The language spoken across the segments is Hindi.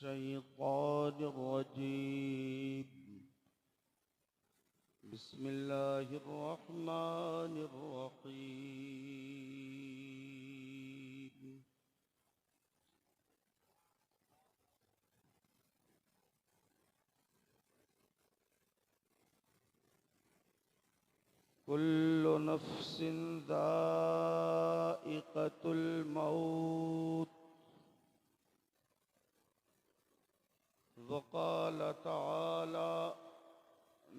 मिनश्शैतानिर रजीम। बिस्मिल्लाहिर रहमानिर रहीम। कुल्लु नफ्सिन ज़ाइक़तुल मौत। वक़ाल तआला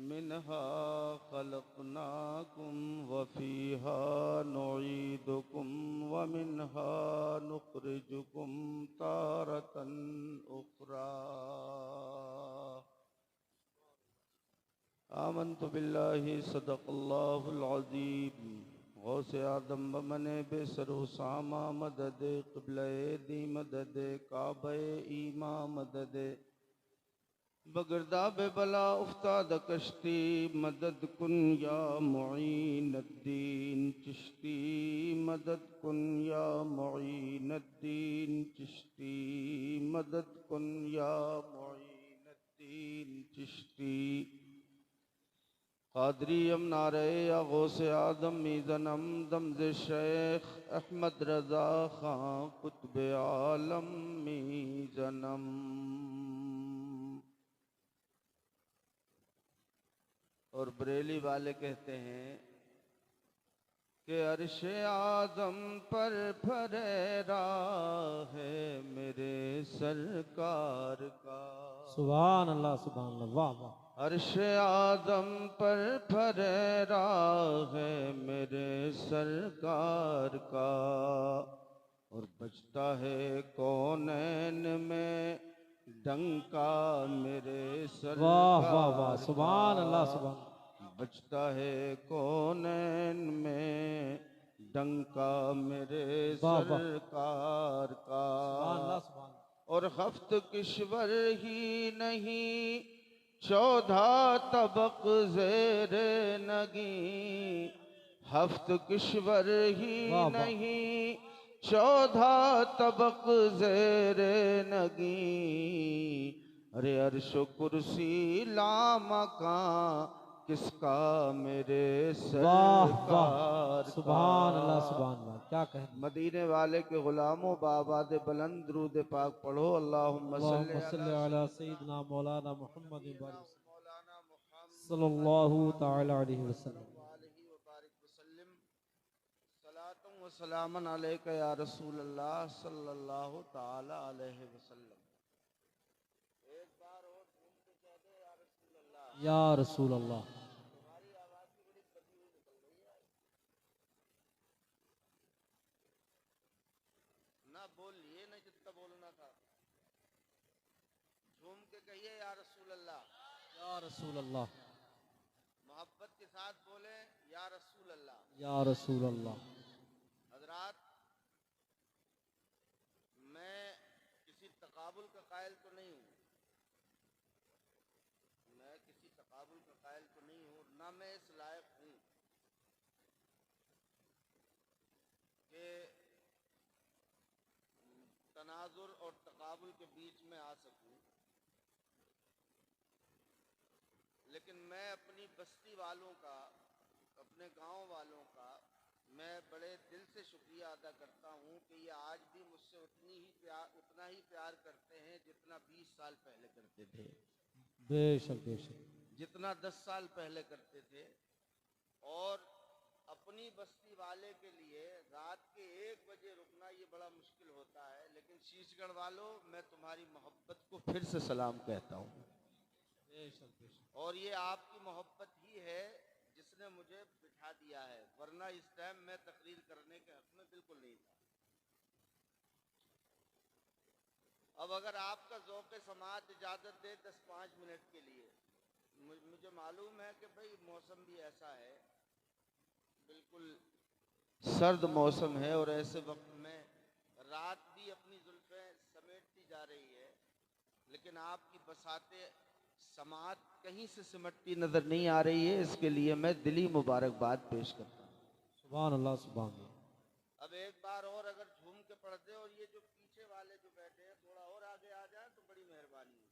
मिन्हा ख़लक़नाकुम वफ़ीहा नुईदुकुम वमिन्हा नुख़रिजुकुम तारतन उख़रा। आमन्तु बिल्लाहि सदक़ल्लाहुल अज़ीम। गौसे आदम बमने बेसरो सामा मदद क़िबले दी मदद काबे ईमा मदद बगरदा बेबला उफ्ताद कश्ती मदद कुन या मुईनुद्दीन चिश्ती मदद कुन या मुईनुद्दीन चिश्ती मदद कुन या मुईनुद्दीन चिश्ती। क़ादरीयम नारे या गौसे आदम मीज़नम दमज़ शेख अहमद रज़ा खां कुतुब आलम मीज़नम। और बरेली वाले कहते हैं कि अर्शे आज़म पर फरेरा है मेरे सरकार का। सुभान अल्लाह सुभान अल्लाह, वाह वाह। अर्शे आज़म पर फरेरा है मेरे सरकार का। और बजता है कौनैन में डंका मेरे सरकार। वाह वाह वाह, सुभान अल्लाह सुभान। बजता है कौनैन में डंका मेरे वाह वाह। सरकार का। सुभान अल्लाह सुभान। और हफ्त किश्वर ही नहीं 14 तबक ज़ेरे नगी। हफ्त किश्वर ही वाह वाह। नहीं 14 तबक ज़ेरे नगी। अरे अर्श कुर्सी लामकां किसका मेरे सरकार। सुभान अल्लाह सुभान अल्लाह, क्या कहें। मदीने वाले के गुलामों बाबाद बुलंद दुरूद पाक पढ़ो। अल्लाहुम्मा सल्ली अला सय्यिदना मौलाना मुहम्मद सल्लल्लाहु तआला अलैहि वसल्लम। सलातुम व सलामन अलैका या रसूल अल्लाह सल्लल्लाहु तआला अलैहि वसल्लम। एक बार और झूम के कह दे या रसूल अल्लाह। या रसूल अल्लाह। तुम्हारी आवाज की बड़ी बदी हुई निकल रही है ना। बोलिए ना जितना बोलना था। झूम के कहिए या रसूल अल्लाह। या रसूल अल्लाह। मोहब्बत के साथ बोले या रसूल अल्लाह। या रसूल अल्लाह। हजरात, मैं किसी तकाबुल का कायल तो नहीं हूँ। मैं किसी तकाबुल का कायल तो नहीं हूँ, ना मैं इस लायक हूँ कि तनाजुर और तकाबुल के बीच में आ सकूं। लेकिन मैं अपनी बस्ती वालों का, अपने गांव वालों का मैं बड़े दिल से शुक्रिया अदा करता हूं कि ये आज भी मुझसे उतना ही प्यार करते हैं जितना 20 साल पहले करते थे। बेशक बेशक। जितना 10 साल पहले करते थे। और अपनी बस्ती वाले के लिए रात के 1 बजे रुकना ये बड़ा मुश्किल होता है। लेकिन शीशगढ़ वालों, मैं तुम्हारी मोहब्बत को फिर से सलाम कहता हूँ। और ये आपकी मोहब्बत ही है जिसने मुझे बिठा दिया है, वरना इस टाइम मैं तकरीर करने के हक में बिल्कुल नहीं था। अब अगर आपका ज़ौक़ समात इजाज़त दे 10-5 मिनट के लिए। मुझे मालूम है कि भाई मौसम भी ऐसा है, बिल्कुल सर्द मौसम है, और ऐसे वक्त में रात भी अपनी जुल्फ़ें समेटती जा रही है, लेकिन आपकी बसाते समात कहीं से सिमटती नज़र नहीं आ रही है। इसके लिए मैं दिली मुबारकबाद पेश करता हूँ। सुभान अल्लाह सुभान अल्लाह। अब एक बार और अगर झूम के पढ़ दे, और ये जो पीछे वाले जो बैठे हैं थोड़ा और आगे के आ जाए तो बड़ी मेहरबानी है।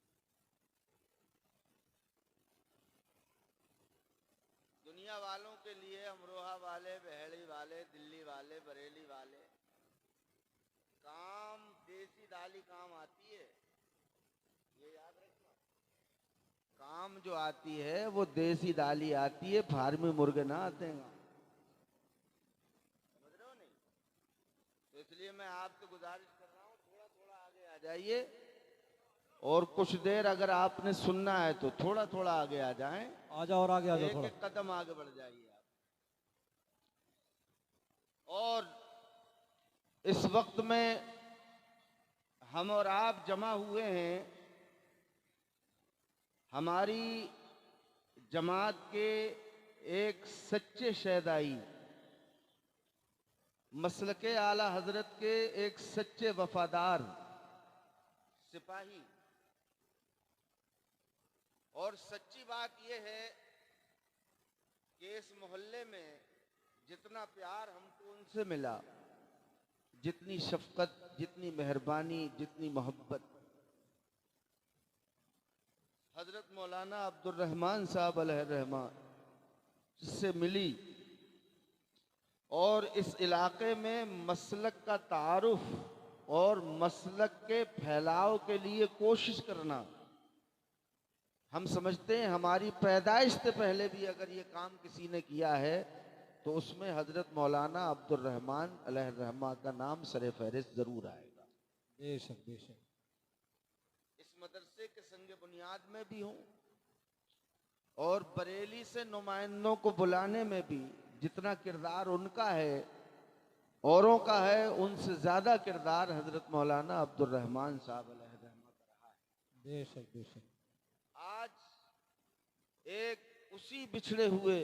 दुनिया वालों के लिए, अमरोहा वाले, बहेड़ी वाले, दिल्ली वाले, बरेली वाले, काम देसी दाली काम आती है, ये याद रखना। काम जो आती है वो देसी दाली आती है, फार्मी मुर्गे ना आते हैं। समझ रहे हो नहीं? तो इसलिए मैं आपसे गुजारिश कर रहा हूँ, थोड़ा थोड़ा आगे आ जाइए, और कुछ देर अगर आपने सुनना है तो थोड़ा थोड़ा आगे आ जाएं, आ जाओ और आगे आ जाओ एक थोड़ा। एक कदम आगे बढ़ जाइए आप। और इस वक्त में हम और आप जमा हुए हैं हमारी जमात के एक सच्चे शहदाई, मसलके आला हजरत के एक सच्चे वफादार सिपाही। और सच्ची बात यह है कि इस मोहल्ले में जितना प्यार हमको उनसे मिला, जितनी शफकत, जितनी मेहरबानी, जितनी मोहब्बत हजरत मौलाना अब्दुल रहमान साहब अलैहिर्रहमान से मिली, और इस इलाके में मसलक का तारुफ और मसलक के फैलाव के लिए कोशिश करना, हम समझते हैं हमारी पैदाइश से पहले भी अगर ये काम किसी ने किया है तो उसमें हजरत मौलाना अब्दुल रहमान अलैहिर्रहमान का नाम सरे फहरिस्त जरूर आएगा। बेशक बेशक। इस मदरसे के संग बुनियाद में भी हूँ, और बरेली से नुमाइंदों को बुलाने में भी जितना किरदार उनका है, औरों का है, उनसे ज्यादा किरदार हजरत मौलाना अब्दुल रहमान साहब अलैहिर्रहमान का रहा है। बेशक बेशक। आज एक उसी बिछड़े हुए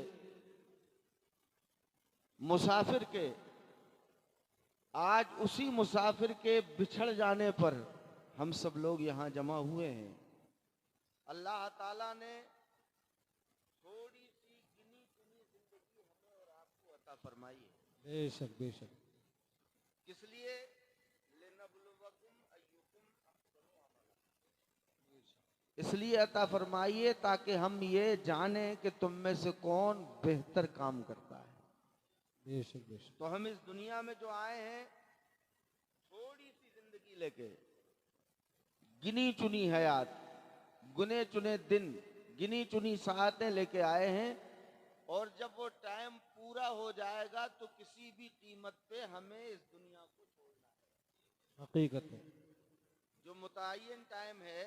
मुसाफिर के, आज उसी मुसाफिर के बिछड़ जाने पर हम सब लोग यहाँ जमा हुए हैं। अल्लाह ताला ने थोड़ी सी गिनी चुनी जिंदगी हमें और आपको अता फरमाई है। बेशक बेशक। किस लिए? लिनब्लुवकुम अय्युकुम अहसनु अमला, इसलिए अता फरमाइए ताकि हम ये जाने कि तुम में से कौन बेहतर काम करता है। बेशक बेशक। तो हम इस दुनिया में जो आए हैं थोड़ी सी जिंदगी लेके, गिनी चुनी हयात, गुने चुने दिन, गिनी चुनी साहतें लेके आए हैं, और जब वो टाइम पूरा हो जाएगा तो किसी भी कीमत पे हमें इस दुनिया को छोड़ना है। हकीकत है। जो मुतय्यन टाइम है,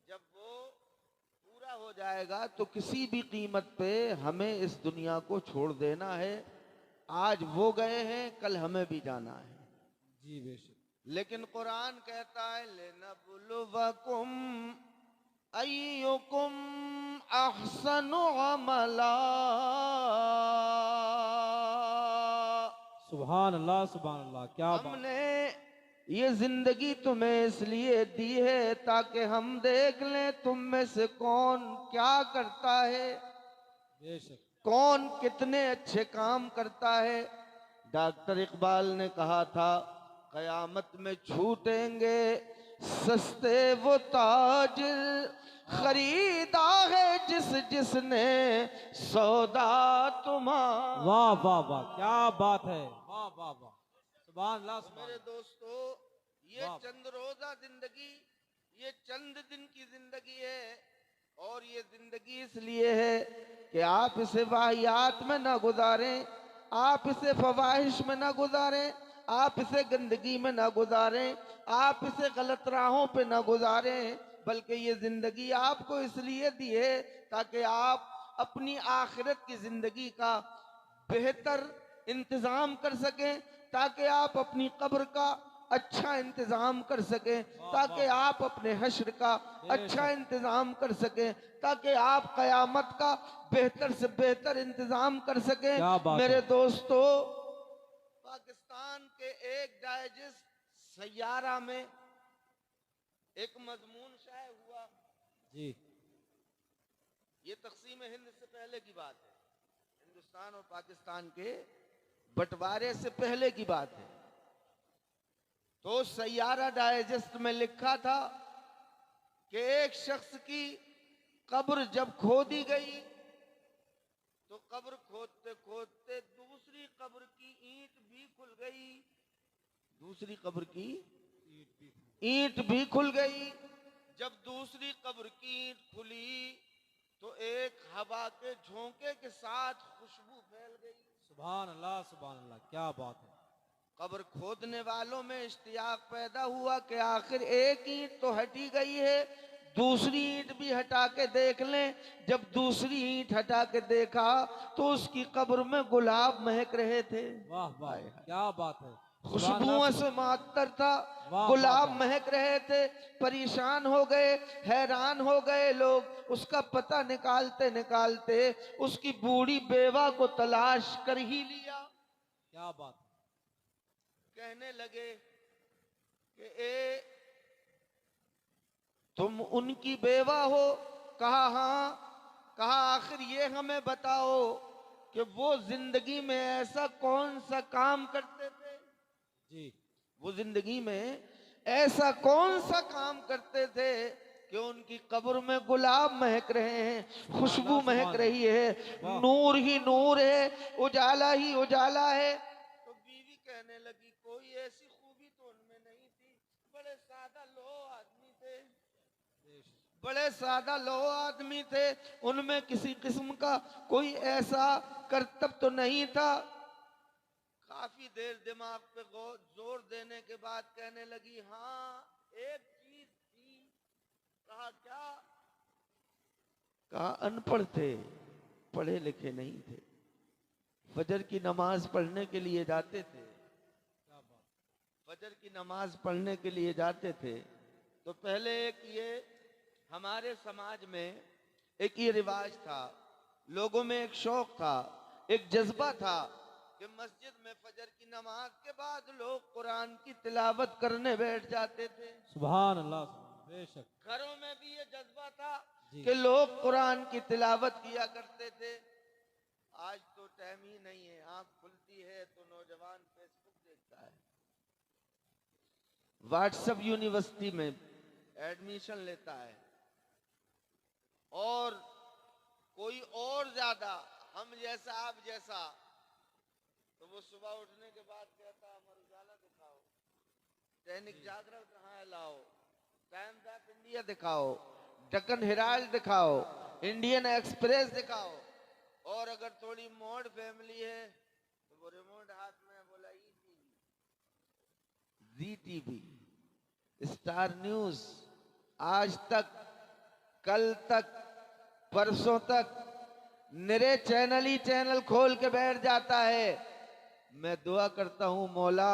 जब वो पूरा हो जाएगा तो किसी भी कीमत पे हमें इस दुनिया को छोड़ देना है। आज वो गए हैं, कल हमें भी जाना है। जी बेशक। लेकिन कुरान कहता है लिनब्लुवकुम अय्युकुम अहसनु अमला। सुभान अल्लाह सुभान अल्लाह। क्या बात। हमने ये जिंदगी तुम्हें इसलिए दी है ताकि हम देख लें तुम में से कौन क्या करता है, बेशक। कौन कितने अच्छे काम करता है। डॉक्टर इकबाल ने कहा था, कयामत में छूटेंगे सस्ते वो ताजिर, खरीदा है जिसने सौदा तुम्हारा। वाह वाह वाह, क्या बात है। वाह वाह वाह। सुभान अल्लाह सुभान मेरे अल्लाह। दोस्तों, ये वाह। चंद रोजा जिंदगी, ये चंद दिन की जिंदगी है, और ये जिंदगी इसलिए है कि आप इसे वाहियात में ना गुजारें, आप इसे फवाहिश में ना गुजारें, आप इसे गंदगी में ना गुजारें, आप इसे गलत राहों पे ना गुजारें, बल्कि ये जिंदगी आपको इसलिए दी है ताकि आप अपनी आखिरत की जिंदगी का बेहतर इंतजाम कर सकें, ताकि आप अपनी कब्र का अच्छा इंतजाम कर सकें, ताकि आप अपने हश्र का अच्छा इंतजाम कर सकें, ताकि आप कयामत का बेहतर से बेहतर इंतजाम कर सकें। क्या बात मेरे है। दोस्तों, पाकिस्तान के एक डाइजेस्ट सैयारा में एक मजमून शाये हुआ। जी। ये तकसीम हिंद से पहले की बात है, हिंदुस्तान और पाकिस्तान के बंटवारे से पहले की बात है। तो सैयारा डाइजेस्ट में लिखा था कि एक शख्स की कब्र जब खोदी गई तो कब्र खोदते खोदते दूसरी कब्र की ईंट भी खुल गई, दूसरी कब्र की ईंट भी खुल गई। जब दूसरी कब्र की ईंट खुली तो एक हवा के झोंके के साथ खुशबू फैल गई। सुभान अल्लाह, क्या बात है। कब्र खोदने वालों में इश्तियाक पैदा हुआ कि आखिर एक ईंट तो हटी गई है, दूसरी ईंट भी हटा के देख लें। जब दूसरी ईंट हटा के देखा तो उसकी कब्र में गुलाब महक रहे थे। वाह वाह, क्या बात है। खुशबुओं से मातर था, वाह, गुलाब वाह, महक रहे थे। परेशान हो गए, हैरान हो गए लोग। उसका पता निकालते निकालते उसकी बूढ़ी बेवा को तलाश कर ही लिया। क्या बात है। कहने लगे कि तुम उनकी बेवा हो? कहा हाँ। कहा आखिर ये हमें बताओ कि वो जिंदगी में ऐसा कौन सा काम करते थे जी, वो जिंदगी में ऐसा कौन सा काम करते थे कि उनकी कब्र में गुलाब महक रहे हैं, खुशबू महक रही है, नूर ही नूर है, उजाला ही उजाला है। तो बीवी कहने लगी कोई ऐसी खूबी तो उनमें नहीं थी, बड़े सादा लो आदमी थे, बड़े सादा लो आदमी थे, उनमें किसी किस्म का कोई ऐसा करतब तो नहीं था। काफी देर दिमाग पे जोर देने के बाद कहने लगी हाँ एक चीज थी। कहा क्या? कहा अनपढ़ थे, पढ़े लिखे नहीं थे, फजर की नमाज पढ़ने के लिए जाते थे, फजर की नमाज पढ़ने के लिए जाते थे। तो पहले एक ये हमारे समाज में एक ये रिवाज था, लोगों में एक शौक था, एक जज्बा था कि मस्जिद में फजर की नमाज के बाद लोग कुरान की तिलावत करने बैठ जाते थे। सुभान अल्लाह, बेशक। घरों में भी ये जज्बा था कि लोग कुरान की तिलावत किया करते थे। आज तो टाइम ही नहीं है, आंख खुलती है तो नौजवान फेसबुक देखता है, व्हाट्सएप यूनिवर्सिटी में एडमिशन लेता है, और कोई और ज्यादा हम जैसा आप जैसा, तो वो सुबह उठने के बाद कहता अमर उजाला दिखाओ, दैनिक जागरण कहाँ है लाओ, टाइम्स ऑफ इंडिया दिखाओ, डेक्कन हेराल्ड दिखाओ, इंडियन एक्सप्रेस दिखाओ, और अगर थोड़ी मॉड फैमिली है तो वो रिमोट हाथ में बोला ईटीवी, जी टीवी, स्टार न्यूज, आज तक, कल तक, परसों तक निरे चैनल ही चैनल खोल के बैठ जाता है। मैं दुआ करता हूं मौला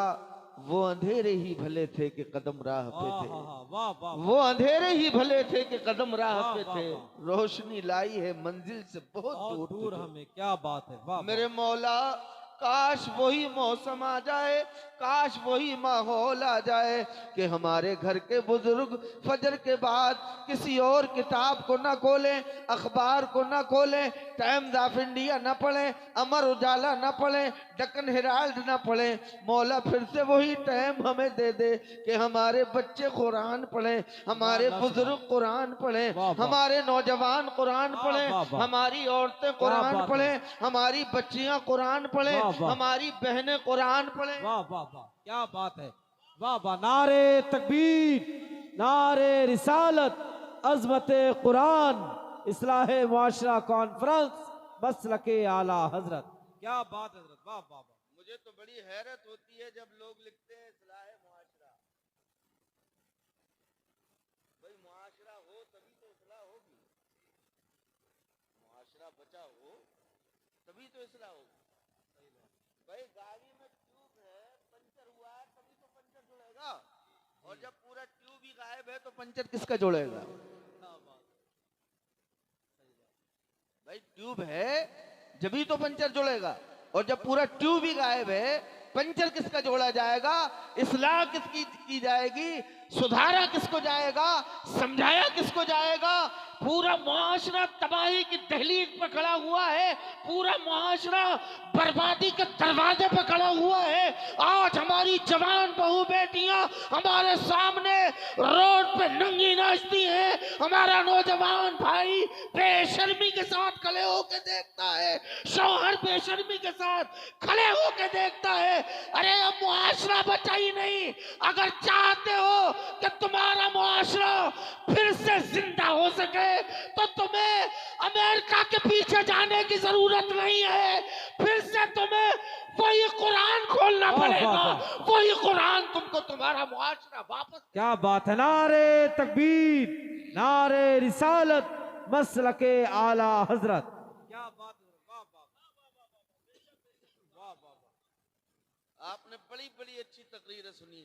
वो अंधेरे ही भले थे कि कदम राह पे थे, वो अंधेरे ही भले थे कि कदम राह पे थे, रोशनी लाई है मंजिल से बहुत दूर हमें। क्या बात है। मेरे मौला काश वही मौसम आ जाए, काश वही माहौल आ जाए कि हमारे घर के बुजुर्ग फजर के बाद किसी और किताब को ना खोलें, अखबार को ना खोलें, टाइम्स ऑफ इंडिया ना पढ़ें, अमर उजाला ना पढ़ें, डेक्कन हेराल्ड ना पढ़ें। मौला फिर से वही टाइम हमें दे दे कि हमारे बच्चे कुरान पढ़ें, हमारे बुजुर्ग कुरान पढ़ें, हमारे नौजवान कुरान पढ़ें, हमारी औरतें कुरान पढ़ें, हमारी बच्चियां कुरान पढ़ें, हमारी बहनें कुरान पढ़ें। वाह वाह वाह, क्या बात है। वाह वाह, नारे तकबीर, नारे रिसालत, अज़मत कुरान, इस्लाहे मुआशरा कॉन्फ्रेंस, मसलके आला हजरत। क्या बात है हजरत, वाह वाह वाह। मुझे तो बड़ी हैरत होती है जब लोग लिखते हैं इस्लाहे मुआशरा। भाई मुआशरा हो तभी तो इस्लाह होगी, मुआशरा बचा हो तभी तो इस्लाह होगी। भाई गाड़ी में ट्यूब है, पंचर हुआ है तभी तो पंचर जुड़ेगा, और जब पूरा ट्यूब ही गायब है तो पंचर किसका जुड़ेगा? भाई ट्यूब है जब ही तो पंचर जुड़ेगा, और जब पूरा ट्यूब ही गायब है पंचर किसका जोड़ा जाएगा? इस्लाह किसकी की जाएगी? सुधारा किसको जाएगा? समझाया किसको जाएगा? पूरा मुआशरा तबाही की दहलीज पर खड़ा हुआ है, पूरा मुआशरा बर्बादी के दरवाजे पर खड़ा हुआ है। आज हमारी जवान बहू बेटियां हमारे सामने रोड पे नंगी नाचती हैं, हमारा नौजवान भाई बेशर्मी के साथ खड़े होके देखता है, शौहर बेशर्मी के साथ खड़े होके देखता है। अरे अब मुआशरा बचा ही नहीं। अगर चाहते हो कि तुम्हारा मुआशरा फिर से जिंदा हो सके तो तुम्हें अमेरिका के पीछे जाने की जरूरत नहीं है, फिर से तुम्हें वही कुरान खोलना पड़ेगा, वही कुरान तुमको तुम्हारा मुआशरा वापस। क्या बात है, नारे तकबीर, नारे रिसालत, मसलके आला हजरत। क्या बात है, वाह वाह वाह वाह। आपने बड़ी बड़ी अच्छी तकरीरें सुनी है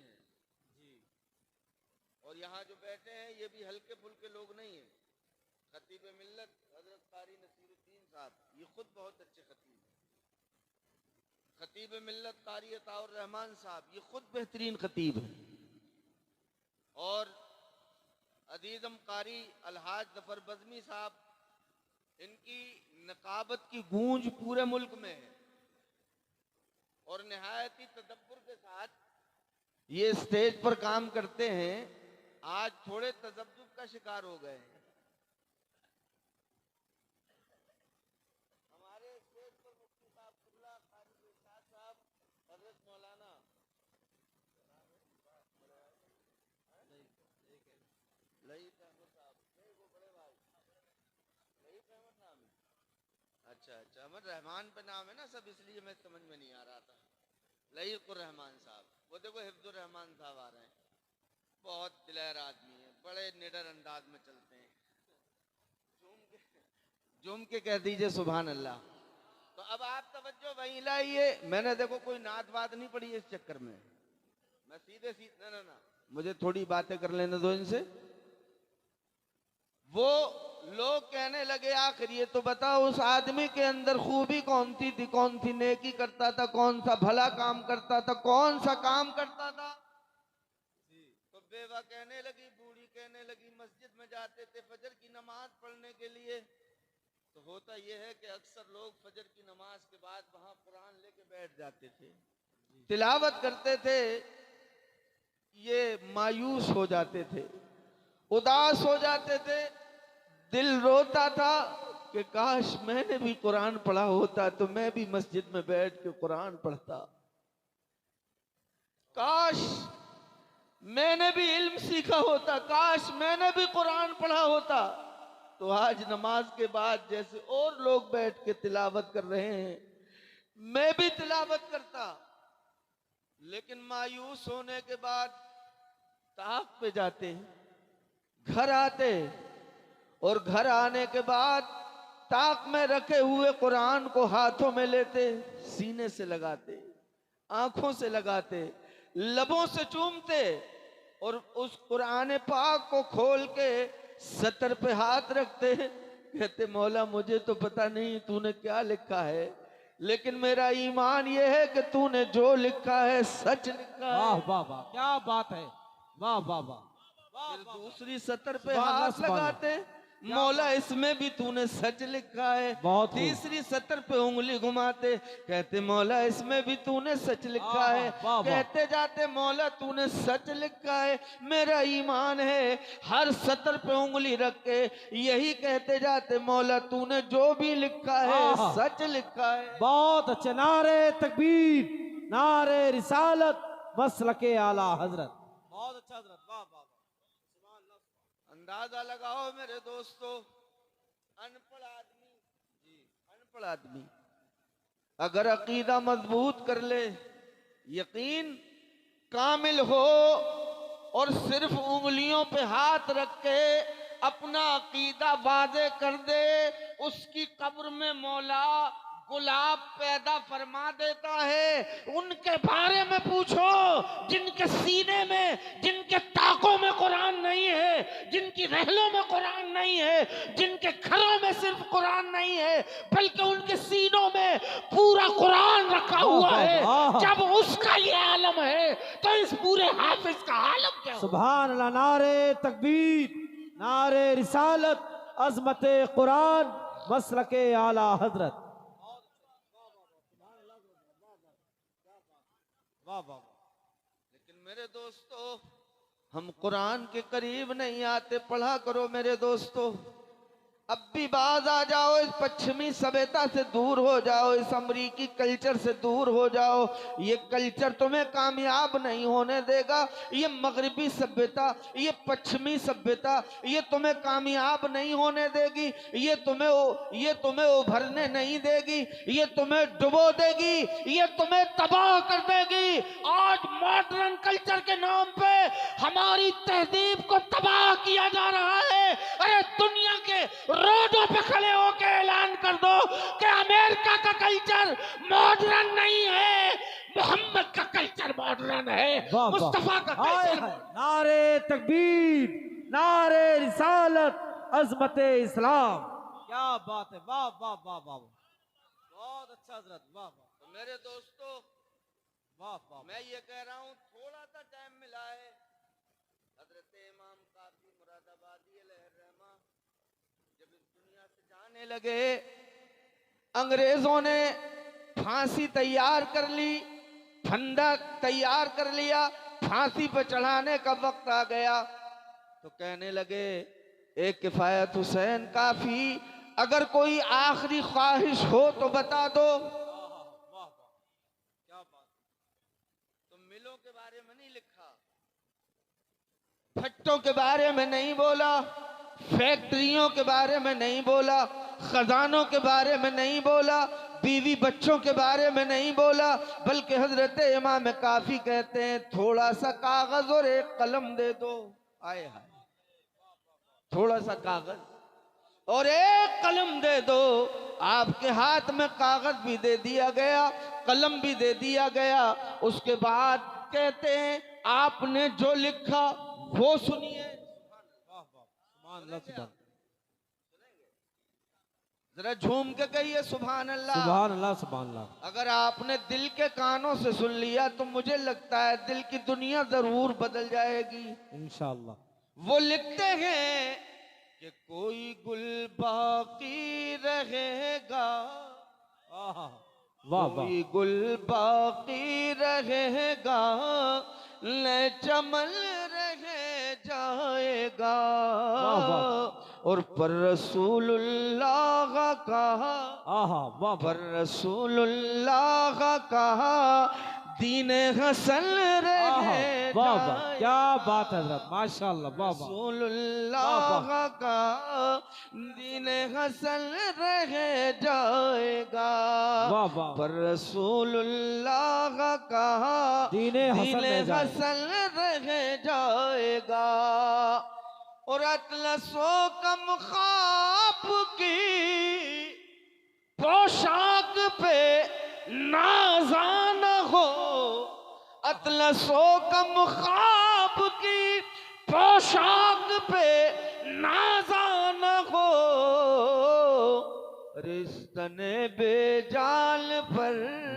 जी। और यहाँ जो बैठे हैं ये भी हल्के फुल्के लोग नहीं हैं। खतीब मिल्लत हजरत कारी नसीरुद्दीन साहब, ये खुद बहुत अच्छे खतीब हैं। खतीब मिल्लत कारी अताउर रहमान साहब, ये खुद बेहतरीन खतीब हैं। और अदीज़म कारी अलहाज जफर बज़मी साहब, इनकी नकाबत की गूंज पूरे मुल्क में है और निहायती तदब्बुर के साथ ये स्टेज पर काम करते हैं। आज थोड़े तजब्जुब का शिकार हो गए हैं। हमारे स्टेज पर मुफ्ती साहब कुल्ला कारी इरशाद साहब, हजरत मौलाना लईफ अहमद साहब, नहीं वो बड़े भाई लईफ अहमद नाम है। अच्छा अच्छा, अहमद रहमान पे नाम है ना सब, इसलिए मैं समझ में नहीं आ रहा था। लईफ रहमान साहब, वो देखो हिफ्जुर रहमान साहब आ रहे हैं, बहुत दिलेर आदमी है, बड़े निडर अंदाज में चलते हैं। झूम के कह दीजिए सुभान अल्लाह। तो अब आप तवज्जो वहीं लाइए। मैंने देखो कोई नात वात नहीं पड़ी इस चक्कर में, मैं सीधे सीधे ना मुझे थोड़ी बातें कर लेने दो इनसे। वो लोग कहने लगे आखिर ये तो बताओ उस आदमी के अंदर खूबी कौन थी, कौन सी नेकी करता था, कौन सा भला काम करता था, कौन सा काम करता था। तो बेवा कहने लगी, बूढ़ी कहने लगी, मस्जिद में जाते थे फजर की नमाज पढ़ने के लिए। तो होता यह है कि अक्सर लोग फजर की नमाज के बाद वहां कुरान लेके बैठ जाते थे, तिलावत करते थे। ये मायूस हो जाते थे, उदास हो जाते थे, दिल रोता था कि काश मैंने भी कुरान पढ़ा होता तो मैं भी मस्जिद में बैठ के कुरान पढ़ता, काश मैंने भी इल्म सीखा होता, काश मैंने भी कुरान पढ़ा होता। तो आज नमाज के बाद जैसे और लोग बैठ के तिलावत कर रहे हैं, मैं भी तिलावत करता। लेकिन मायूस होने के बाद ताक पे जाते, घर आते और घर आने के बाद ताक में रखे हुए कुरान को हाथों में लेते, सीने से लगाते, आंखों से लगाते, लबों से चूमते और उस कुरान पाक को खोल के सतर पे हाथ रखते, कहते मौला मुझे तो पता नहीं तूने क्या लिखा है, लेकिन मेरा ईमान यह है कि तूने जो लिखा है सच लिखा है। वाह वाह वाह, क्या बात है, वाह वाह वाह। फिर दूसरी सतर पे हाथ लगाते, मौला इसमें भी तूने सच लिखा है। तीसरी सतर पे उंगली घुमाते, कहते मौला इसमें भी तूने सच लिखा है। कहते जाते मौला तूने सच लिखा है, मेरा ईमान है। हर सतर पे उंगली रख के यही कहते जाते मौला तूने जो भी लिखा है सच लिखा है। बहुत अच्छे, नारे तकबीर, नारे रिसालत, मसलके आला हजरत। बहुत अच्छा हजरत, वाह वाह। अंदाजा लगाओ मेरे दोस्तों, अनपढ़ आदमी जी, अनपढ़ आदमी अगर अकीदा मजबूत कर ले, यकीन कामिल हो और सिर्फ उंगलियों पे हाथ रख के अपना अकीदा वादे कर दे, उसकी कब्र में मौला गुलाब पैदा फरमा देता है। उनके बारे में पूछो जिनके सीने में, जिनके ताकों में कुरान नहीं है, जिनकी रहलों में कुरान नहीं है, जिनके घरों में सिर्फ कुरान नहीं है बल्कि उनके सीनों में पूरा कुरान रखा हुआ है। जब उसका ये आलम है तो इस पूरे हाफिज का आलम क्या? सुभान अल्लाह, नारे तकबीर, नारे रिसालत, अजमत कुरान मसलके आला हजरत। वाह वाह। लेकिन मेरे दोस्तों, हम कुरान के करीब नहीं आते। पढ़ा करो मेरे दोस्तों। अब भी बाज आ जाओ, इस पश्चिमी सभ्यता से दूर हो जाओ, इस अमरीकी कल्चर से दूर हो जाओ। ये कल्चर तुम्हें कामयाब नहीं होने देगा। ये मगरिबी सभ्यता, ये पश्चिमी सभ्यता, ये तुम्हें कामयाब नहीं होने देगी। ये तुम्हें उभरने नहीं देगी। ये तुम्हें डुबो देगी। ये तुम्हें तबाह कर देगी। आज मॉडर्न कल्चर के नाम पे हमारी तहजीब को तबाह किया जा रहा है। अरे दुनिया के रोडों पे खड़े होकर ऐलान कर दो कि अमेरिका का कल्चर मॉडर्न नहीं है, मोहम्मद का कल्चर मॉडर्न है, मुस्तफा का कल्चर। नारे तकबीर, नारे रिसालत, अजमत इस्लाम। क्या बात है। वाह वाह वाह वाह, बहुत अच्छा हजरत। वाह वाह। तो मेरे दोस्तों, वाह वाह। मैं ये कह रहा हूँ, थोड़ा सा टाइम मिला है। हजरत इमाम काफी मुरादाबादी अलैहिर्रहमा जब इस दुनिया से जाने लगे, अंग्रेजों ने फांसी तैयार कर ली, फंदा तैयार कर लिया, फांसी पे चढ़ाने का वक्त आ गया तो कहने लगे, एक किफायत हुसैन काफी, अगर कोई आखिरी ख्वाहिश हो तो बता दो। क्या बात। तो मिलों के बारे में नहीं लिखा, भट्टों के बारे में नहीं बोला, फैक्ट्रियों के बारे में नहीं बोला, खजानों के बारे में नहीं बोला, बीवी बच्चों के बारे में नहीं बोला, बल्कि हजरत इमाम काफी कहते हैं, थोड़ा सा कागज और एक कलम दे दो। आए हाय, थोड़ा सा कागज और एक कलम दे दो। आपके हाथ में कागज भी दे दिया गया, कलम भी दे दिया गया। उसके बाद कहते हैं, आपने जो लिखा वो सुनिए। जरा झूम के कहिए सुभान अल्लाह। सुभान अल्लाह, सुभान अल्लाह। अगर आपने दिल के कानों से सुन लिया तो मुझे लगता है दिल की दुनिया जरूर बदल जाएगी इंशाअल्लाह। वो लिखते हैं कि कोई गुल बाकी रहेगा, वाह वाह। कोई गुल बाकी रहेगा, न चमन रह जाएगा। और पर रसूलुल्लाह कहा, वाह, पर रसूलुल्लाह कहा, दीन हसन रहे। वाह वाह, क्या बात है हजरत, माशाअल्लाह। वाह वाह। रसूलुल्लाह का दीन हसन रह जाएगा। वाह वाह। पर रसूलुल्लाह का दीन हसन रह जाएगा। और अतलसो कम ख्वाब की पोशाक पे नाज़ान हो, अतलसो कम ख्वाब की पोशाक पे नाज़ान हो। रिश्तने बेजाल पर,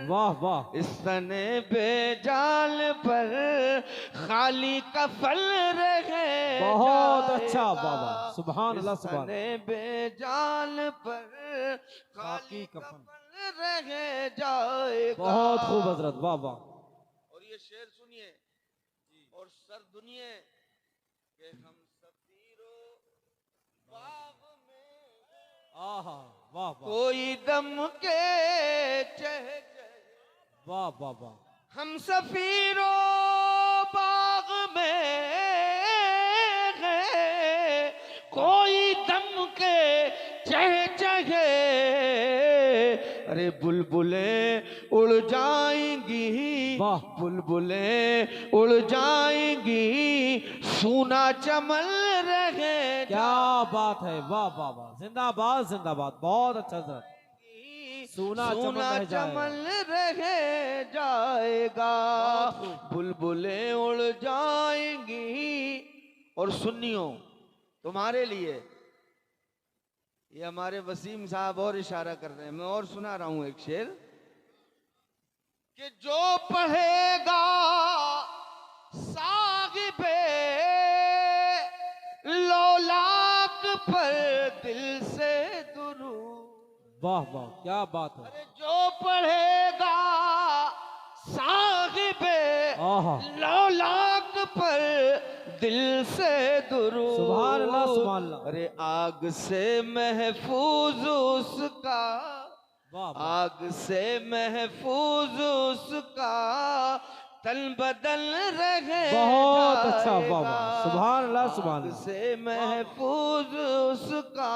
वाह वाह, इस तने बेजाल पर खाली कफल रहे। बहुत अच्छा बाबा, सुभान अल्लाह, सुभान। बेजाल पर खाली कफल रह जाएगा। बहुत खूब हजरत, वाह वाह। और ये शेर सुनिए और सर दुनिये कि हम सफीरो बाग में, आहा, वाह वाह, कोई दम के चह, वाह वाह वाह। हम सफीरो बाग में गए, कोई दम के चह चहे। अरे बुलबुलें उड़ जाएंगी, वाह, बुलबुलें उड़ जाएंगी, सूना चमन रहे। क्या बात है, वाह वाह वाह, जिंदाबाद जिंदाबाद, बहुत अच्छा हजरत। सूना चमन रह जाएगा, बुलबुलें उड़ जाएंगी। और सुन्नियों, तुम्हारे लिए ये हमारे वसीम साहब और इशारा कर रहे हैं, मैं और सुना रहा हूं एक शेर कि जो पढ़ेगा साहिबे लौलाक पर दिल वाह वाह, क्या बात है। अरे जो पढ़ेगा साहिबे आहा, लौलाक पर दिल से दुरूद, सुभान अल्लाह, सुभान अल्लाह। अरे आग से महफूज उसका, वाह वाह, आग से महफूज उसका तन बदल रहे बहुत अच्छा, वाह जाएगा। वाह, सुभान अल्लाह, सुभान आग अल्लाह। से महफूज उसका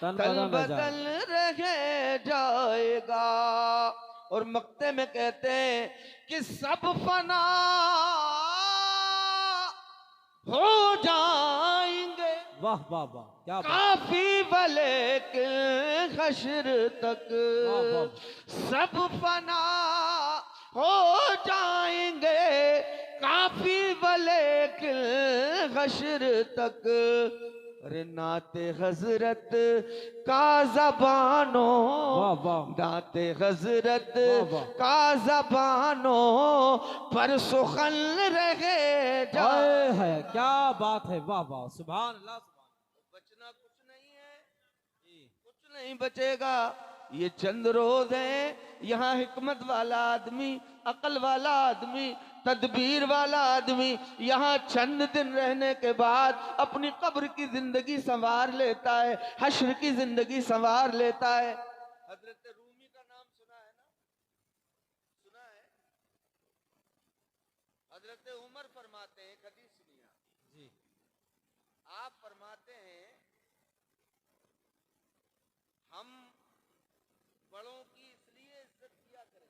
तन तन बदल बदल रहे जाएगा। और मक्ते में कहते हैं कि सब फना हो जाएंगे, वाह वाह वाह, क्या बात। काफी भले के हश्र तक वाह वाह, सब फना हो जाएंगे, काफी भले के हश्र तक। अरे नाते हजरत का जबानो, वाह वाह, नाते हजरत वाह वाह। का जबानो पर सुखन रहे जाए। हाय हाय, क्या बात है, वाह वाह, सुभान अल्लाह, सुभान बचना कुछ नहीं है, कुछ नहीं बचेगा। ये चंद रोज हैं, यहाँ हिकमत वाला आदमी, अकल वाला आदमी, तदबीर वाला आदमी यहाँ चंद दिन रहने के बाद अपनी कब्र की जिंदगी संवार लेता है, हश्र की जिंदगी संवार लेता है। हजरत रूमी का नाम सुना है ना? सुना है? हजरत उमर फरमाते हैं, हदीस सुनिए जी। आप फरमाते हैं हम बड़ों की इसलिए इज्जत किया करें,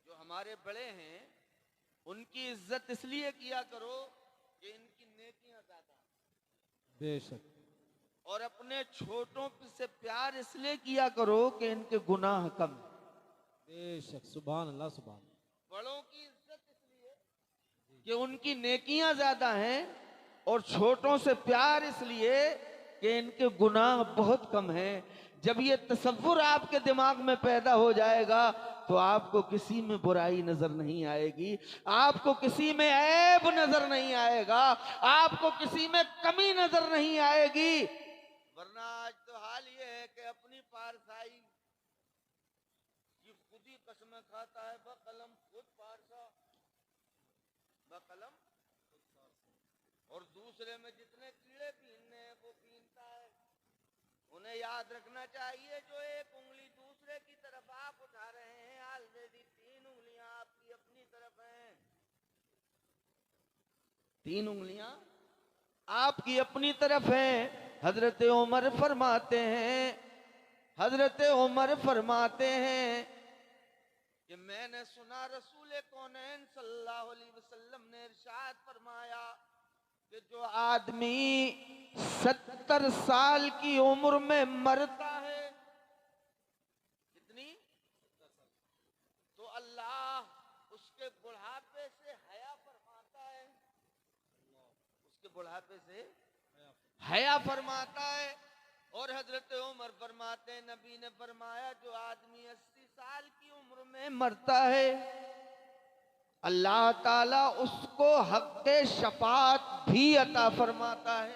जो हमारे बड़े हैं उनकी इज्जत इसलिए किया करो कि इनकी नेकियां ज्यादा, बेशक, और अपने छोटों से प्यार इसलिए किया करो कि इनके गुनाह कम। बेशक, सुभान अल्लाह, सुभान। बड़ों की इज्जत इसलिए कि उनकी नेकियां ज्यादा हैं, और छोटों से प्यार इसलिए कि इनके गुनाह बहुत कम हैं। जब ये तसव्वुर आपके दिमाग में पैदा हो जाएगा तो आपको किसी में बुराई नजर नहीं आएगी, आपको किसी में ऐब नजर नहीं आएगा, आपको किसी में कमी नजर नहीं आएगी। वरना आज तो हाल ये है कि अपनी पारसाई ये खुद ही कसम खाता है, बकलम खुद पारसा, बकलम, और दूसरे में जितने कीड़े पीनने हैं वो पीनता है। उन्हें याद रखना चाहिए जो एक उंगली दूसरे की तरफ आप उठा रहे हैं, ऑलरेडी 3 उंगलियां आपकी अपनी तरफ हैं, 3 उंगलियां आपकी अपनी तरफ हैं। हजरत उमर फरमाते हैं, हजरत उमर फरमाते हैं कि मैंने सुना रसूल कौनैन सल्लल्लाहु अलैहि वसल्लम ने इरशाद फरमाया कि जो आदमी 70 साल की उम्र में मरता है, कितनी, तो अल्लाह उसके बुढ़ापे से हया फरमाता है, उसके बुढ़ापे से हया फरमाता है। और हजरत उमर फरमाते हैं, नबी ने फरमाया जो आदमी 80 साल की उम्र में मरता है, अल्लाह ताला उसको हक़ शफाअत भी अता फरमाता है,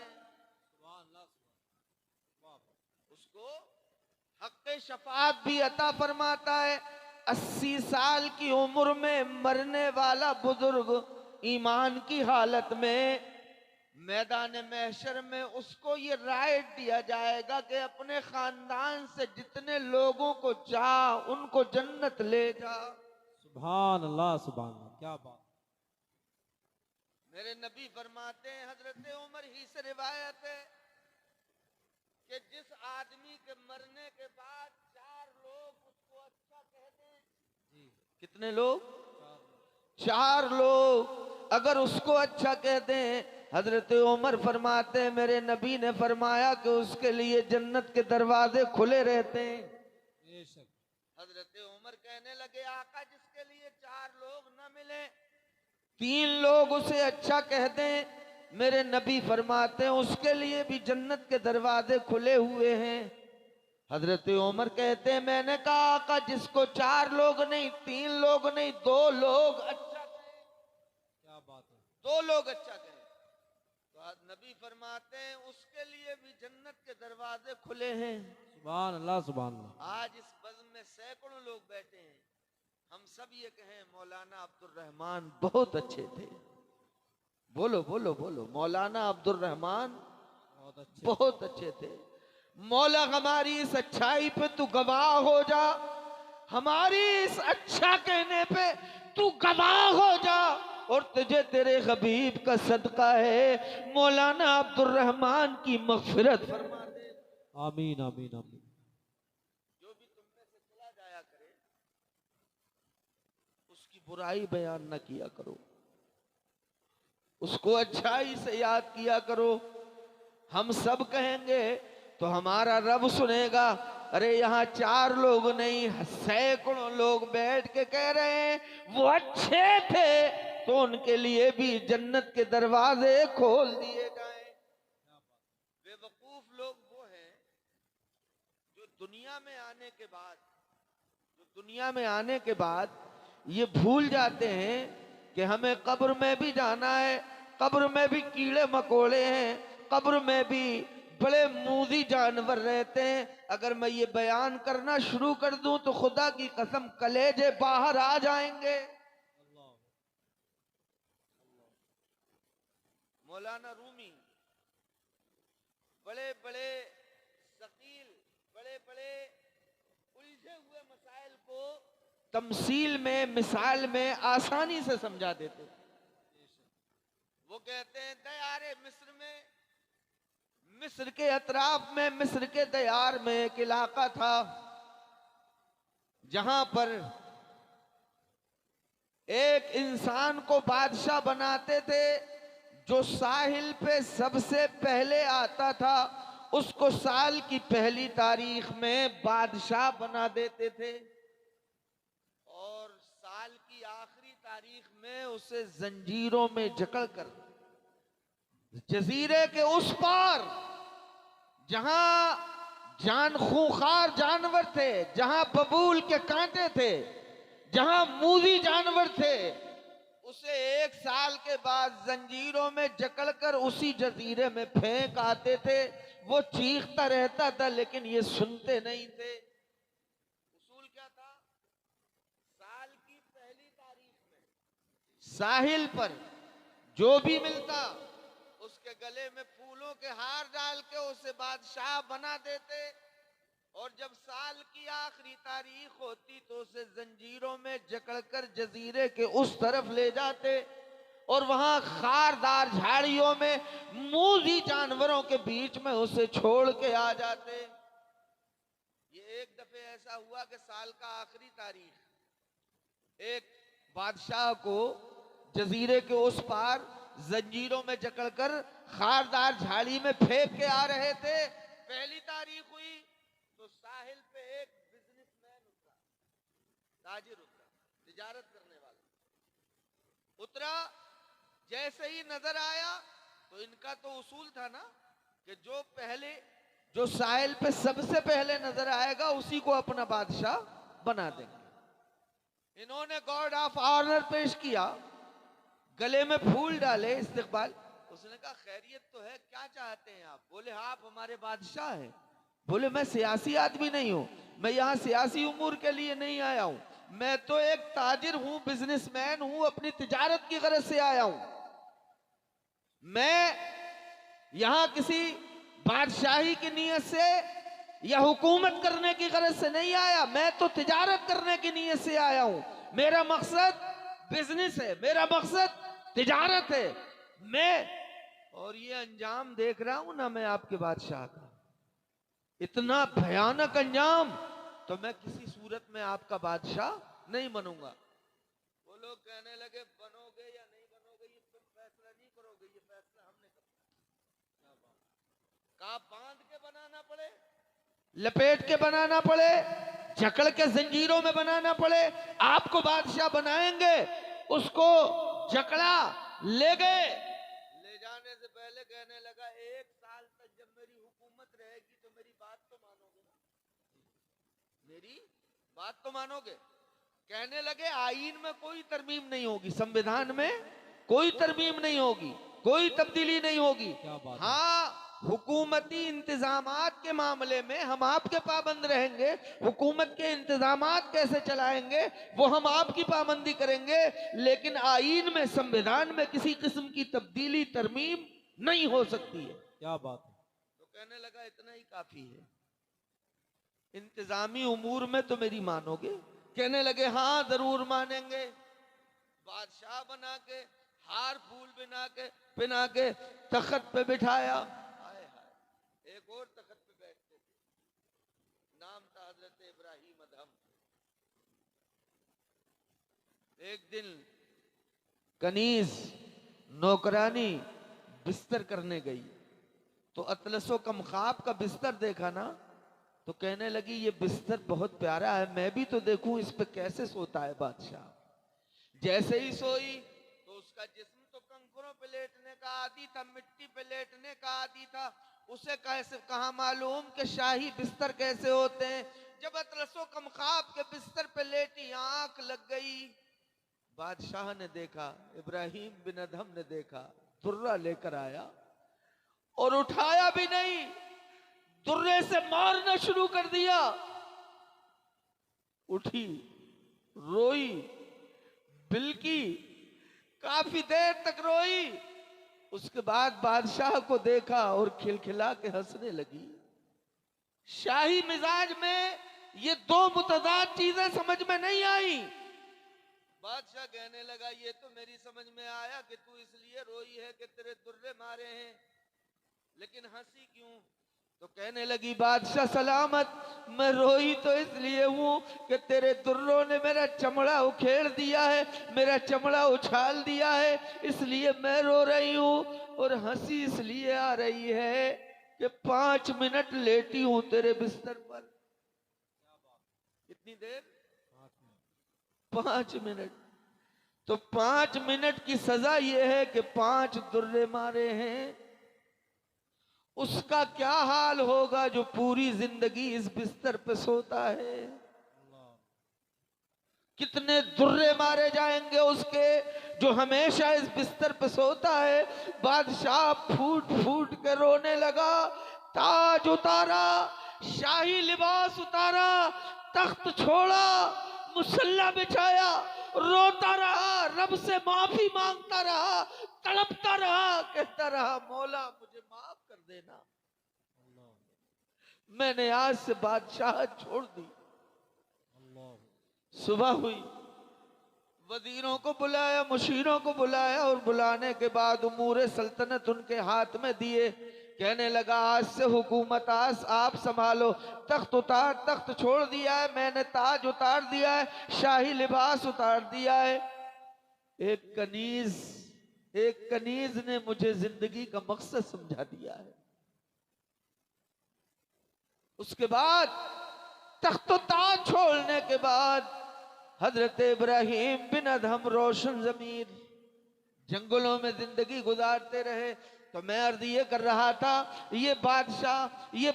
उसको हक़ शफाअत भी अता फरमाता है। 80 साल की उम्र में मरने वाला बुजुर्ग ईमान की हालत में मैदान महशर में उसको ये राइट दिया जाएगा कि अपने खानदान से जितने लोगों को चाह उनको जन्नत ले जा। सुभान अल्लाह, सुभान अल्लाह, क्या बात। मेरे नबी फरमाते हैं, हजरत उमर ही से रिवायत है कि जिस आदमी के मरने के बाद 4 लोग उसको अच्छा कह दें, कितने लोग, 4 लोग अगर उसको अच्छा कह दें, हजरत उमर फरमाते हैं मेरे नबी ने फरमाया कि उसके लिए जन्नत के दरवाजे खुले रहते हैं। हजरत उमर कहने लगे, आका जिसके लिए 4 लोग न मिले, 3 लोग उसे अच्छा कह दें, मेरे नबी फरमाते हैं उसके लिए भी जन्नत के दरवाजे खुले हुए हैं। हजरत उमर कहते हैं मैंने कहा आका जिसको 4 लोग नहीं, 3 लोग नहीं, 2 लोग अच्छा कहें, क्या बात है। 2 लोग अच्छा कहें। तो नबी फरमाते हैं उसके लिए भी जन्नत के दरवाजे खुले हैं। सुभान अल्लाह, सुभान अल्लाह। आज इस बज़्म में सैकड़ों लोग बैठे हैं, हम सब ये कहें मौलाना अब्दुल रहमान बहुत अच्छे थे। बोलो बोलो बोलो, मौलाना अब्दुल रहमान बहुत अच्छे थे। मौला हमारी इस अच्छाई पे तू गवाह हो जा, हमारी इस अच्छा कहने पे तू गवाह हो जा, और तुझे तेरे हबीब का सदका है मौलाना अब्दुल रहमान की मग़फ़िरत फरमा दे। आमीन आमीन आमीन। जो भी तुम में से चला जाया करे उसकी बुराई बयान न किया करो, उसको अच्छाई से याद किया करो। हम सब कहेंगे तो हमारा रब सुनेगा। अरे यहाँ 4 लोग नहीं, सैकड़ों लोग बैठ के कह रहे हैं वो अच्छे थे, तो उनके लिए भी जन्नत के दरवाजे खोल दिए जाएं। बेवकूफ लोग वो हैं जो दुनिया में आने के बाद ये भूल जाते हैं कि हमें कब्र में भी जाना है, कब्र में भी कीड़े मकोड़े हैं, कब्र में भी बड़े मूजी जानवर रहते हैं। अगर मैं ये बयान करना शुरू कर दूं तो खुदा की कसम कलेजे बाहर आ जाएंगे। मौलाना रूमी बड़े बड़े सकील, बड़े बड़े उलझे हुए मसाइल को तमसील में, मिसाल में आसानी से समझा देते। वो कहते हैं दयारे मिस्र में, मिस्र के अतराफ में, मिस्र के दयार में एक इलाका था जहां पर एक इंसान को बादशाह बनाते थे। जो साहिल पे सबसे पहले आता था उसको साल की पहली तारीख में बादशाह बना देते थे, और साल की आखिरी तारीख में उसे जंजीरों में जकड़कर जजीरे के उस पार जहां खूंखार जानवर थे, जहां बबूल के कांटे थे, जहां मूजी जानवर थे, उसे 1 साल के बाद जंजीरों में जकड़कर उसी जजीरे में फेंक आते थे। वो चीखता रहता था लेकिन ये सुनते नहीं थे। उसूल क्या था? साल की पहली तारीख में साहिल पर जो भी मिलता उसके गले में फूलों के हार डाल के उसे बादशाह बना देते, और जब साल की आखिरी तारीख होती तो उसे जंजीरों में जकड़कर जजीरे के उस तरफ ले जाते, और वहां खारदार झाड़ियों में मूजी जानवरों के बीच में उसे छोड़ के आ जाते। ये एक दफे ऐसा हुआ कि साल का आखिरी तारीख एक बादशाह को जजीरे के उस पार जंजीरों में जकड़कर खारदार झाड़ी में फेंक के आ रहे थे। पहली तारीख हुई तो साहिल पे एक बिजनेसमैन उतरा, ताजिर उतरा, तिजारत करने वाला उतरा। जैसे ही नजर आया तो इनका तो उसूल था ना कि जो साहिल पे सबसे पहले नजर आएगा उसी को अपना बादशाह बना देंगे। इन्होंने गॉड ऑफ ऑनर पेश किया, गले में फूल डाले, इस्तकबाल। उसने कहा खैरियत तो है, क्या चाहते हैं आप? बोले हाँ, आप हमारे बादशाह हैं। बोले मैं सियासी आदमी नहीं हूं, मैं यहाँ सियासी उमूर के लिए नहीं आया हूं, मैं तो एक ताजिर हूं, बिजनेसमैन हूं, अपनी तिजारत की गरज से आया हूं। मैं यहाँ किसी बादशाही की नीयत से या हुकूमत करने की गरज से नहीं आया, मैं तो तिजारत करने की नीयत से आया हूं। मेरा मकसद बिजनेस है, मेरा मकसद तिजारत है। और ये अंजाम देख रहा हूं ना मैं आपके बादशाह का, इतना भयानक अंजाम, तो मैं किसी सूरत में आपका बादशाह नहीं बनूंगा। वो लोग कहने लगे बनोगे या नहीं बनोगे ये तुम फैसला नहीं करोगे, ये फैसला हमने करना। कहा बांध के बनाना पड़े, लपेट के बनाना पड़े, जकड़ के जंजीरों में बनाना पड़े, आपको बादशाह बनाएंगे। उसको जकड़ा, ले गए। ले जाने से पहले कहने लगा 1 साल तक जब मेरी हुकूमत रहेगी तो मेरी बात तो मानोगे ना, मेरी बात तो मानोगे। कहने लगे आईन में कोई तरमीम नहीं होगी, संविधान में कोई तरमीम नहीं होगी, कोई तब्दीली नहीं होगी। क्या बात है। हाँ, हुकूमती इंतजामात के मामले में हम आपके पाबंद रहेंगे। हुकूमत के इंतजामात कैसे चलाएंगे वो हम आपकी पाबंदी करेंगे, लेकिन आईन में, संविधान में किसी किस्म की तब्दीली तरमीम नहीं हो सकती है। क्या बात है। तो कहने लगा इतना ही काफी है, इंतजामी उमूर में तो मेरी मानोगे? कहने लगे हाँ जरूर मानेंगे। बादशाह बना के, हार फूल पिना के तख्त पे बिठाया। हाय हाय, एक और तख्त पे बैठते थे, नाम था हजरत इब्राहिम अदहम। एक दिन कनीज नौकरानी बिस्तर करने गई तो अतलसो कमखाब का बिस्तर देखा ना, तो कहने लगी ये बिस्तर बहुत प्यारा है, मैं भी तो देखूं इस पे कैसे सोता है बादशाह। जैसे ही सोई तो उसका जिस्म तो कंकरों पे लेटने का आदी था, मिट्टी पे लेटने का आदी था, उसे कैसे कहाँ मालूम कि शाही बिस्तर कैसे होते हैं। जब अतलसो कमखाब के बिस्तर पे लेटी, आंख लग गई। बादशाह ने देखा, इब्राहिम बिन अदहम ने देखा, दुर्रा लेकर आया और उठाया भी नहीं, दुर्रे से मारना शुरू कर दिया। उठी, रोई, बिलकी, काफी देर तक रोई। उसके बाद बादशाह को देखा और खिलखिला के हंसने लगी। शाही मिजाज में ये दो मुतदाद चीजें समझ में नहीं आई। बादशाह कहने लगा ये तो मेरी समझ में आया कि तू इसलिए रोई है कि तेरे दुर्रे मारे हैं, लेकिन हंसी क्यों? तो कहने लगी बादशाह सलामत, मैं रोई तो इसलिए हूं कि तेरे दुर्रों ने मेरा चमड़ा उखेड़ दिया है, मेरा चमड़ा उछाल दिया है, इसलिए मैं रो रही हूं। और हंसी इसलिए आ रही है कि 5 मिनट लेटी हूं तेरे बिस्तर पर। कितनी देर? 5 मिनट। तो 5 मिनट की सजा यह है कि 5 दुर्रे मारे हैं। उसका क्या हाल होगा जो पूरी जिंदगी इस बिस्तर पे सोता है? कितने दुर्रे मारे जाएंगे उसके जो हमेशा इस बिस्तर पे सोता है। बादशाह फूट फूट के रोने लगा। ताज उतारा, शाही लिबास उतारा, तख्त छोड़ा, मुसल्ला बिछाया, रोता रहा, रब से माफी मांगता रहा, तड़पता रहा, कहता रहा मौला मुझे माफ कर देना, मैंने आज से बादशाह छोड़ दी। सुबह हुई, वजीरों को बुलाया, मुशीरों को बुलाया और बुलाने के बाद उमूरे सल्तनत उनके हाथ में दिए। कहने लगा आज से हुकूमत आज आप संभालो। तख्त उतार, तख्त छोड़ दिया है मैंने, ताज उतार दिया है, शाही लिबास उतार दिया है। एक कनीज ने मुझे जिंदगी का मकसद समझा दिया है। उसके बाद तख्त ताज छोड़ने के बाद हजरत इब्राहिम बिन अदहम रोशन जमीर जंगलों में जिंदगी गुजारते रहे। तो मैं अर्ज ये कर रहा था, ये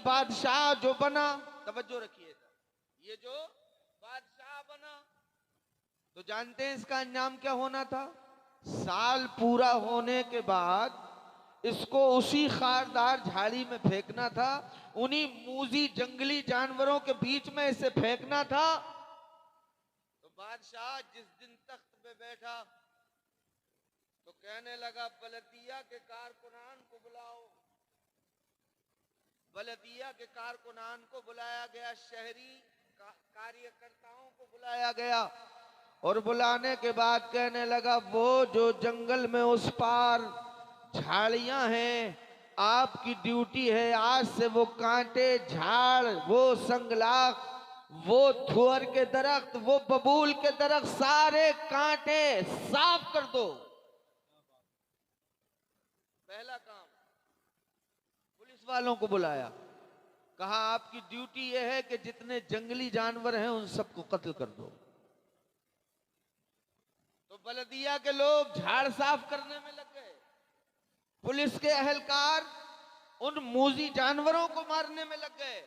बादशाह जो बना, तवज्जो रखिएगा, ये जो बादशाह बना तो जानते हैं इसका अंजाम क्या होना था? साल पूरा होने के बाद इसको उसी खारदार झाड़ी में फेंकना था, उन्हीं मूजी जंगली जानवरों के बीच में इसे फेंकना था। तो बादशाह जिस दिन तख्त पे बैठा तो कहने लगा बलदिया के कारकुनान को बुलाओ। बलदिया के कारकुनान को बुलाया गया, शहरी कार्यकर्ताओं को बुलाया गया और बुलाने के बाद कहने लगा वो जो जंगल में उस पार झाड़ियां हैं, आपकी ड्यूटी है आज से वो कांटे, झाड़, वो संगलाख, वो थुअर के दरख्त, वो बबूल के दरख्त, सारे कांटे साफ कर दो। पहला काम, पुलिस वालों को बुलाया, कहा आपकी ड्यूटी यह है कि जितने जंगली जानवर हैं उन सबको कत्ल कर दो। तो बलदिया के लोग झाड़ साफ करने में लग गए, पुलिस के अहलकार उन मूजी जानवरों को मारने में लग गए।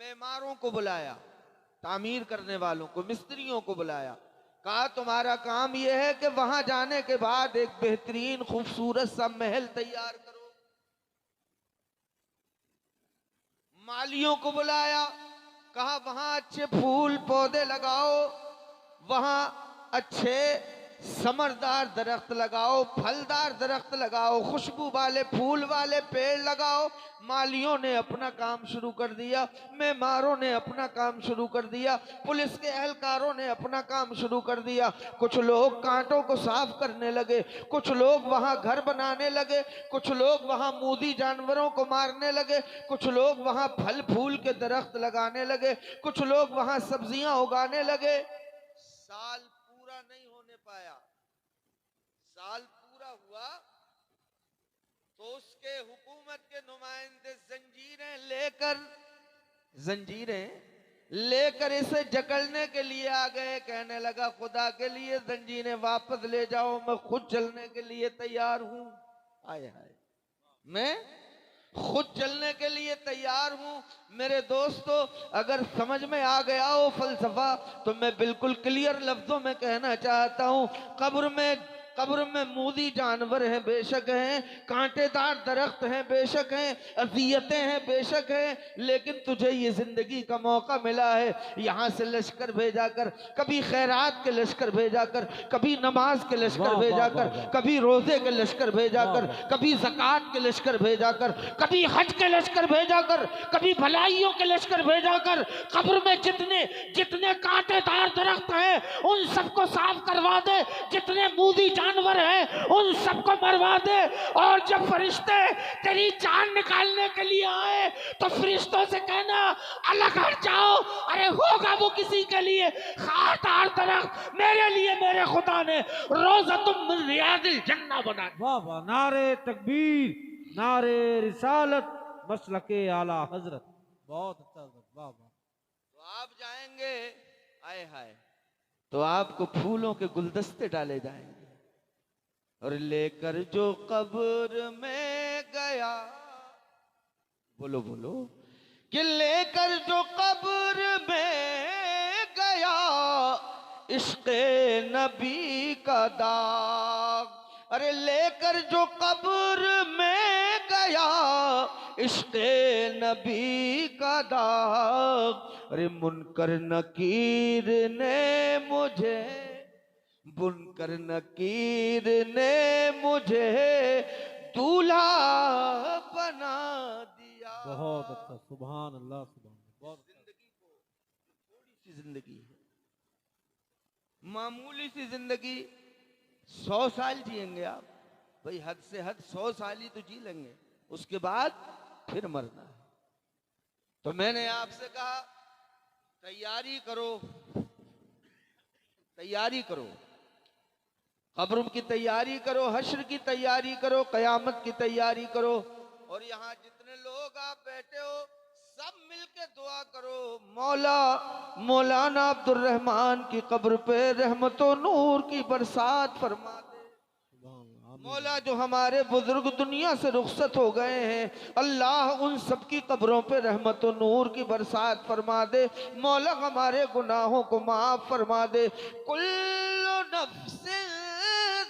मेमारों को बुलाया, तामीर करने वालों को, मिस्त्रियों को बुलाया, कहा तुम्हारा काम यह है कि वहां जाने के बाद एक बेहतरीन खूबसूरत सा महल तैयार करो। मालियों को बुलाया, कहा वहां अच्छे फूल पौधे लगाओ, वहां अच्छे समरदार दरख्त लगाओ, फलदार दरख्त लगाओ, खुशबू वाले फूल वाले पेड़ लगाओ। मालियों ने अपना काम शुरू कर दिया, मेमारों ने अपना काम शुरू कर दिया, पुलिस के एहलकारों ने अपना काम शुरू कर दिया। कुछ लोग कांटों को साफ करने लगे, कुछ लोग वहां घर बनाने लगे, कुछ लोग वहां मूदी जानवरों को मारने लगे, कुछ लोग वहां फल फूल के दरख्त लगाने लगे, कुछ लोग वहां सब्जियां उगाने लगे। साल पूरा नहीं होने पाया। साल पूरा हुआ तो उसके हुकूमत के नुमाइंदे जंजीरें लेकर इसे जकड़ने के लिए आ गए। कहने लगा खुदा के लिए जंजीरें वापस ले जाओ, मैं खुद चलने के लिए तैयार हूं। आए हाय, मैं खुद चलने के लिए तैयार हूं। मेरे दोस्तों, अगर समझ में आ गया हो फलसफा तो मैं बिल्कुल क्लियर लफ्जों में कहना चाहता हूं, कब्र में मूदी जानवर हैं बेशक हैं, कांटेदार दरख्त हैं बेशक हैं, अजियतें हैं बेशक हैं, लेकिन तुझे ये जिंदगी का मौका मिला है। यहाँ से लश्कर भेजा कर, कभी खैरात के लश्कर भेजा कर, कभी नमाज के लश्कर भेजा कर, कभी रोजे के लश्कर भेजा कर, कभी ज़कात के लश्कर भेजा कर, कभी हज के लश्कर भेजा कर, कभी भलाइयों के लश्कर भेजा कर। कब्र में जितने जितने कांटेदार दरख्त हैं उन सबको साफ करवा दे, जितने मूदी जानवर है उन सबको मरवा दे। और जब फरिश्ते तेरी जान निकालने के लिए आए तो फरिश्तों से कहना अलग हट जाओ। अरे होगा वो किसी के लिए खातार दरख्त, मेरे लिए मेरे खुदा ने रोजा तुम रियादिल जन्ना बना। वाह वाह, नारे तकबीर, नारे रिसालत, मसलके आला हजरत। बहुत अच्छा हजरत, वाह वाह। तो आप जाएंगे, आए हाय, तो आपको फूलों के गुलदस्ते डाले जाएंगे और लेकर जो कब्र में गया, बोलो बोलो, कि लेकर जो कब्र में गया इश्क़े नबी का दाग। अरे लेकर जो कब्र में गया इश्क़े नबी का दाग। अरे मुनकर नकीर ने मुझे, बुनकर नकीर ने मुझे दूल्हा बना दिया। बहुत अच्छा, सुभान अल्लाह, सुभान अल्लाह। बहुत जिंदगी को, थोड़ी सी जिंदगी है, मामूली सी जिंदगी, 100 साल जिएंगे आप भाई, हद से हद 100 साल ही तो जी लेंगे, उसके बाद फिर मरना है। तो मैंने आपसे कहा तैयारी करो, तैयारी करो, कब्र की तैयारी करो, हश्र की तैयारी करो, कयामत की तैयारी करो। और यहाँ जितने लोग आप बैठे हो सब मिलके दुआ करो, मौलाना अब्दुल रहमान की कब्र पे रहमतो नूर की बरसात फरमा दे। मौला जो हमारे बुजुर्ग दुनिया से रुखसत हो गए हैं, अल्लाह उन सब की कब्रों पे रहमत और नूर की बरसात फरमा दे। मौला हमारे गुनाहों को माफ फरमा दे। कुल्लु नफ्सिन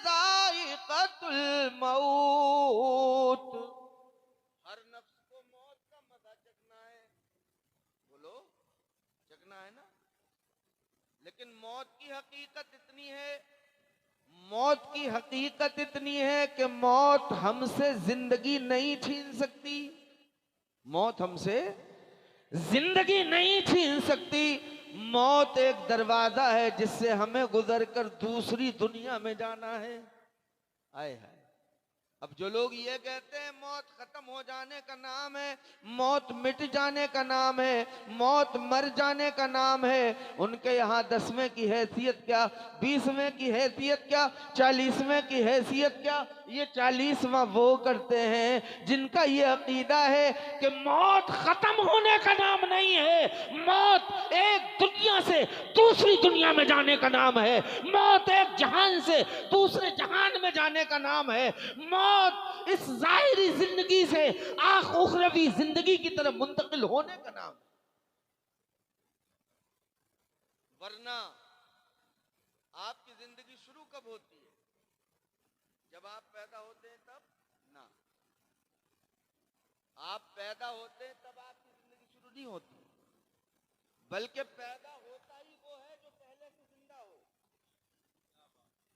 ज़ाइक़तुल मौत, हर नफ्स को मौत का मजा चखना है। बोलो, चखना है ना। लेकिन मौत की हकीकत इतनी है, मौत की हकीकत इतनी है कि मौत हमसे जिंदगी नहीं छीन सकती, मौत हमसे जिंदगी नहीं छीन सकती। मौत एक दरवाजा है जिससे हमें गुजरकर दूसरी दुनिया में जाना है। आए हाय, अब जो लोग ये कहते हैं मौत खत्म हो जाने का नाम है, मौत मिट जाने का नाम है, मौत मर जाने का नाम है, उनके यहाँ 10वें की हैसियत क्या, 20वें की हैसियत क्या, 40वें की हैसियत क्या। ये 40वां वो करते हैं जिनका ये अकीदा है कि मौत खत्म होने का नाम नहीं है, मौत एक दुनिया से दूसरी दुनिया में जाने का नाम है, मौत एक जहान से दूसरे जहान में जाने का नाम है, मौत इस जाहिरी जिंदगी से उखरवी जिंदगी की तरफ मुंतकिल होने का नाम है। वरना कब होती है? जब आप पैदा होते हैं तब ना। आप पैदा होते हैं तब आपकी जिंदगी शुरू नहीं होती, बल्कि पैदा होता ही वो है जो पहले से जिंदा हो।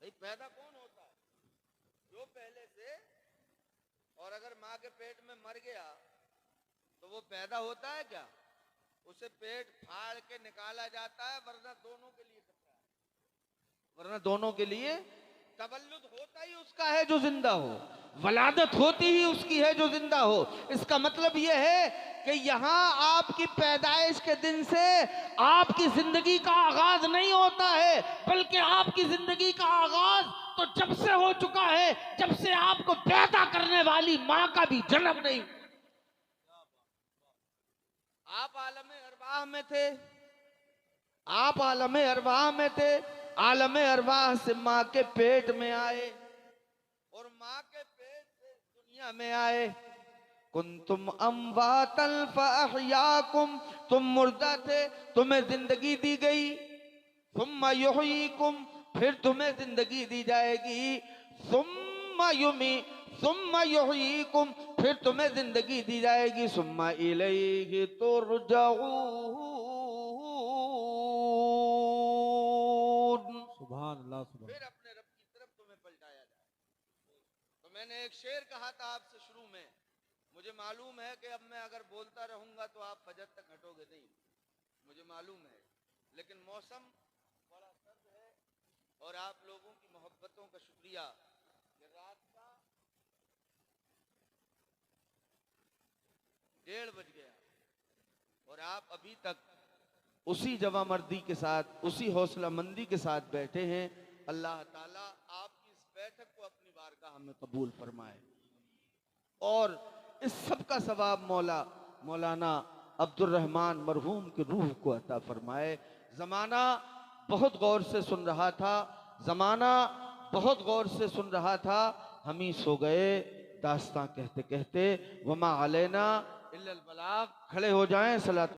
भाई पैदा कौन होता है? जो पहले से। और अगर माँ के पेट में मर गया तो वो पैदा होता है क्या? उसे पेट फाड़ के निकाला जाता है, वरना दोनों के लिए खतरा है। वरना दोनों के लिए तवल्लुद होता ही उसका है जो जिंदा हो, वलादत होती ही उसकी है जो जिंदा हो। इसका मतलब यह है कि यहाँ आपकी पैदाइश के दिन से आपकी जिंदगी का आगाज नहीं होता है, बल्कि आपकी जिंदगी का आगाज तो जब से हो चुका है जब से आपको पैदा करने वाली माँ का भी जन्म नहीं। आप आलमे अरवाह में थे, आप आलमे अरवाह में थे, आलमे अरवाह से माँ के पेट में आए और माँ के पेट से दुनिया में आए। कुंतुम अम्वातल फअहयाकुम, तुम मुर्दा थे, तुम्हें जिंदगी दी गई। सुम्मा युहयीकुम, फिर तुम्हें जिंदगी दी जाएगी। सुम्मा युहयीकुम, फिर तुम्हें जिंदगी दी जाएगी। सुम्मा इलैहि तुरजऊन। सुभान अल्लाह, सुभान। फिर अपने रब की तरफ तुम्हें पलटाया जाए। तो मैंने एक शेर कहा था आपसे शुरू में, मुझे मालूम है कि अब मैं अगर बोलता रहूंगा तो आप फजर तक हटोगे नहीं, मुझे मालूम है, लेकिन मौसम बड़ा सर्द है और आप लोगों की मोहब्बतों का शुक्रिया कि रात का 1:30 बज गया और आप अभी तक उसी जवामर्दी के साथ, उसी हौसला मंदी के साथ बैठे हैं। अल्लाह ताला आपकी इस बैठक को अपनी बारगाह में कबूल फरमाए और इस सब का सवाब मौलाना अब्दुल रहमान मरहूम की रूह को अता फरमाए। जमाना बहुत गौर से सुन रहा था, जमाना बहुत गौर से सुन रहा था, हम ही सो गए दास्तां कहते कहते। वमा अलैना इल्लल बलाग। खड़े हो जाएं, सलात